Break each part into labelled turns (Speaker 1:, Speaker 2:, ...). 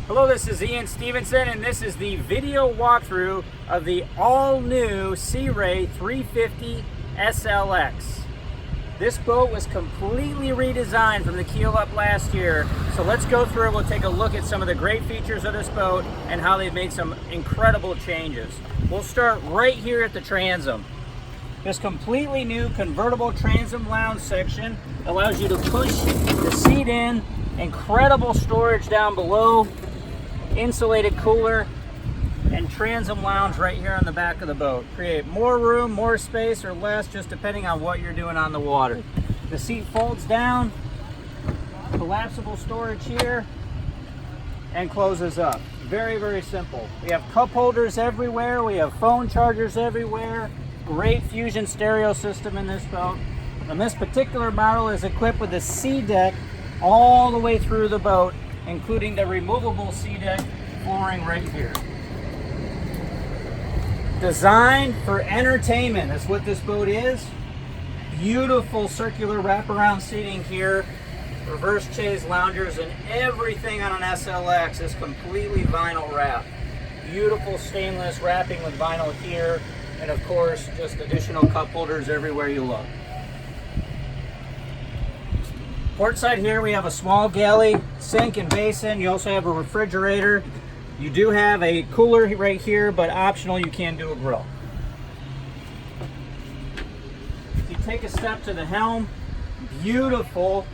Speaker 1: Hello, this is Ian Stevenson, and this is the video walkthrough of the all-new Sea Ray 350 SLX. This boat was completely redesigned from the keel up last year, so let's go through it. We'll take a look at some of the great features of this boat and how they've made some incredible changes. We'll start right here at the transom. This completely new convertible transom lounge section allows you to push the seat in, incredible storage down below, insulated cooler, and transom lounge right here on the back of the boat. Create more room, more space, or less, just depending on what you're doing on the water. The seat folds down, collapsible storage here, and closes up. Very, very simple. We have cup holders everywhere. We have phone chargers everywhere. Great fusion stereo system in this boat. And this particular model is equipped with a sea deck all the way through the boat, including the removable sea deck flooring right here. Designed for entertainment, that's what this boat is. Beautiful circular wraparound seating here, reverse chaise loungers, and everything on an SLX is completely vinyl wrapped. Beautiful stainless wrapping with vinyl here, and of course, just additional cup holders everywhere you look. Port side here, we have a small galley, sink and basin. You also have a refrigerator. You do have a cooler right here, but optional, you can do a grill. If you take a step to the helm, beautiful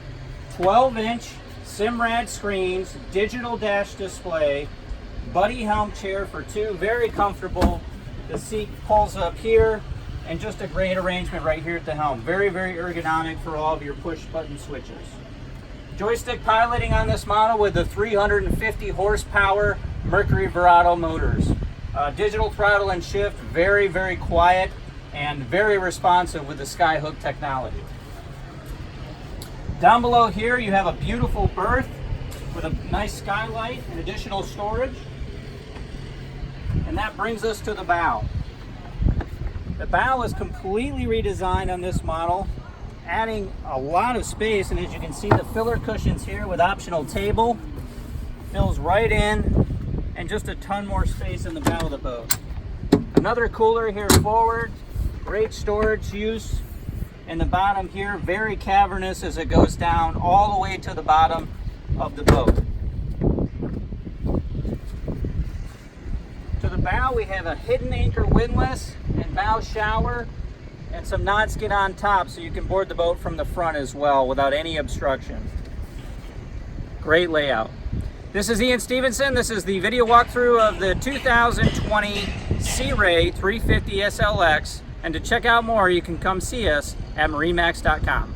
Speaker 1: 12-inch Simrad screens, digital dash display, buddy helm chair for two, very comfortable. The seat pulls up here, and just a great arrangement right here at the helm. Very, very ergonomic for all of your push button switches. Joystick piloting on this model with the 350 horsepower Mercury VesselView motors. Digital throttle and shift, very, very quiet and very responsive with the Skyhook technology. Down below here you have a beautiful berth with a nice skylight and additional storage. And that brings us to the bow. The bow is completely redesigned on this model, adding a lot of space, and as you can see, the filler cushions here with optional table fills right in, and just a ton more space in the bow of the boat. Another cooler here forward, great storage use in the bottom here, very cavernous as it goes down all the way to the bottom of the boat. To the bow, we have a hidden anchor windlass and bow shower, and some knot skid on top so you can board the boat from the front as well without any obstruction. Great layout. This is Ian Stevenson. This is the video walkthrough of the 2020 Sea Ray 350 SLX, and to check out more you can come see us at MarineMax.com.